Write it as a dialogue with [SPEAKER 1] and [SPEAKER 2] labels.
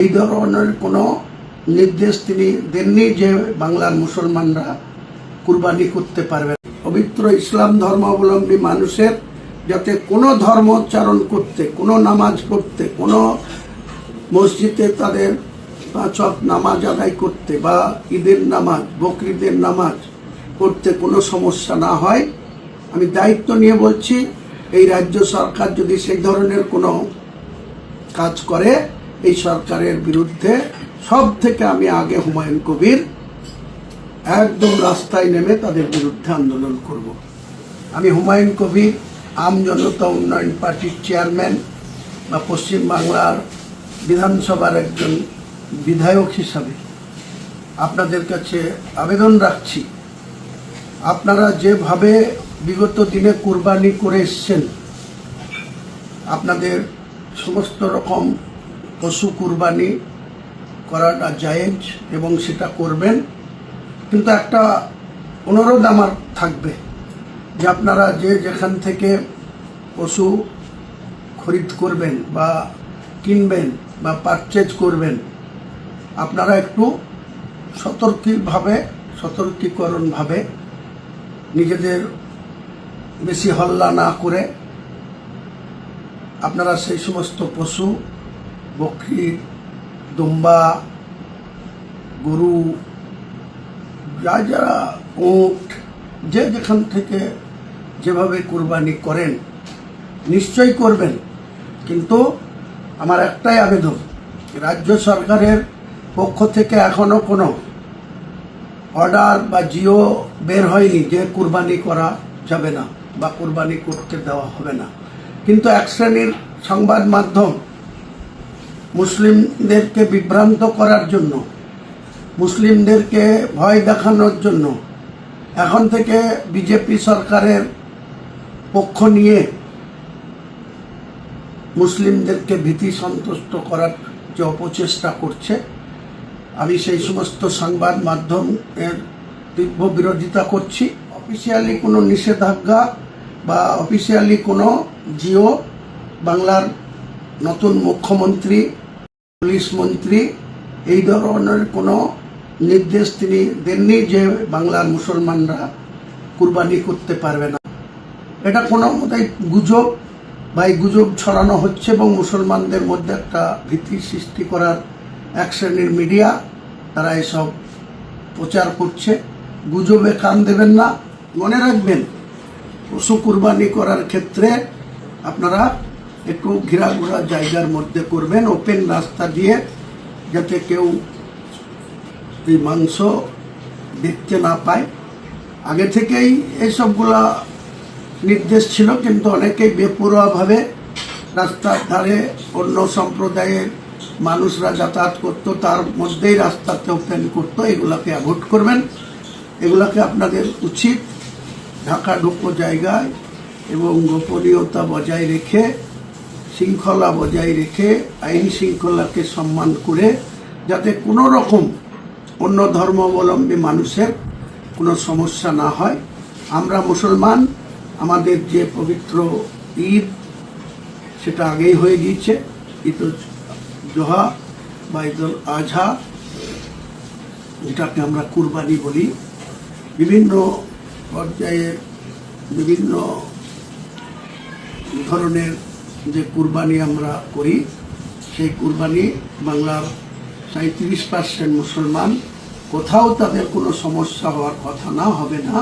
[SPEAKER 1] এই ধরনের কোনো নির্দেশ তিনি দেননি যে বাংলার মুসলমানরা কুরবানি করতে পারবে। পবিত্র ইসলাম ধর্মাবলম্বী মানুষের যাতে কোনো ধর্মোচ্চারণ করতে, কোনো নামাজ পড়তে, কোনো মসজিদে তাদের 5 ওয়াক্ত নামাজ আদায় করতে বা ঈদের নামাজ, বকরিদের নামাজ পড়তে কোনো সমস্যা না হয়, আমি দায়িত্ব নিয়ে বলছি। এই রাজ্য সরকার যদি সেই ধরনের কোনো কাজ করে, এই সরকারের বিরুদ্ধে সব থেকে আমি আগে হুমায়ুন কবির একদম রাস্তায় নেমে তাদের বিরুদ্ধে আন্দোলন করব। আমি হুমায়ুন কবির আম জনতা উন্নয়ন পার্টির চেয়ারম্যান বা পশ্চিম বাংলার বিধানসভার একজন বিধায়ক হিসাবে আপনাদের কাছে আবেদন রাখছি, আপনারা যেভাবে বিগত দিনে কুরবানি করে এসছেন, আপনাদের সমস্ত রকম পশু কুরবানি করাটা জায়েজ এবং সেটা করবেন, কিন্তু একটা অনুরোধ আমার থাকবে যে আপনারা যে যেখান থেকে পশু খরিদ করবেন বা কিনবেন বা পারচেজ করবেন, আপনারা একটু সতর্কীকরণভাবে নিজেদের বেশি হল্লা না করে আপনারা সেই সমস্ত পশু, বকরি, দুম্বা, গরু, যারা উট, যে যেখান থেকে যেভাবে কুরবানি করেন নিশ্চয়ই করবেন, কিন্তু আমার একটাই আবেদন, রাজ্য সরকারের পক্ষ থেকে এখনো কোনো অর্ডার বা জিও বের হয়নি যে কুরবানি করা যাবে না বা কুরবানি করতে দেওয়া হবে না। কিন্তু এক শ্রেণীর সংবাদ মাধ্যম মুসলিমদেরকে বিভ্রান্ত করার জন্য, মুসলিমদেরকে ভয় দেখানোর জন্য এখন থেকে বিজেপি সরকারের পক্ষ নিয়ে মুসলিমদেরকে ভীতি সন্তুষ্ট করার যে অপচেষ্টা করছে, আমি সেই সমস্ত সংবাদ মাধ্যমের তীব্র বিরোধিতা করছি। অফিসিয়ালি কোনো নিষেধাজ্ঞা বা অফিসিয়ালি কোনো জিও বাংলার নতুন মুখ্যমন্ত্রী, পুলিশ মন্ত্রী এই ধরনের কোনো নির্দেশ তিনি দেননি যে বাংলার মুসলমানরা কুরবানি করতে পারবে না। এটা কোনো মতেই গুজব বা এই গুজব ছড়ানো হচ্ছে এবং মুসলমানদের মধ্যে একটা ভীতি সৃষ্টি করার এক শ্রেণীর মিডিয়া তারা এসব প্রচার করছে। গুজবে কান দেবেন না। মনে রাখবেন, পশু কুরবানি করার ক্ষেত্রে আপনারা একটু ঘেরাঘোরা জায়গার মধ্যে করবেন, ওপেন রাস্তা দিয়ে, যাতে কেউ এই মাংস দেখতে না পায়। আগে থেকেই এইসবগুলা নির্দেশ ছিল, কিন্তু অনেকেই বেপরোয়াভাবে রাস্তার ধারে অন্য সম্প্রদায়ের মানুষরা যাতায়াত করত, তার মধ্যেই রাস্তাতে ওপেন করতো। এগুলাকে অ্যাভয়েড করবেন। এগুলাকে আপনাদের উচিত ঢাকাঢুকো জায়গায় এবং গোপনীয়তা বজায় রেখে, শৃঙ্খলা বজায় রেখে, আইন শৃঙ্খলাকে সম্মান করে, যাতে কোনো রকম অন্য ধর্মাবলম্বী মানুষের কোনো সমস্যা না হয়। আমরা মুসলমান, আমাদের যে পবিত্র ঈদ সেটা আগেই হয়ে গিয়েছে, ঈদ জোহা বা ঈদুল আজহা, যেটাকে আমরা কুরবানি বলি। বিভিন্ন পর্যায়ে বিভিন্ন ধরনের যে কুরবানি আমরা করি, সেই কুরবানি বাংলার 37% মুসলমান, কোথাও তাদের কোনো সমস্যা হওয়ার কথা না, হবে না।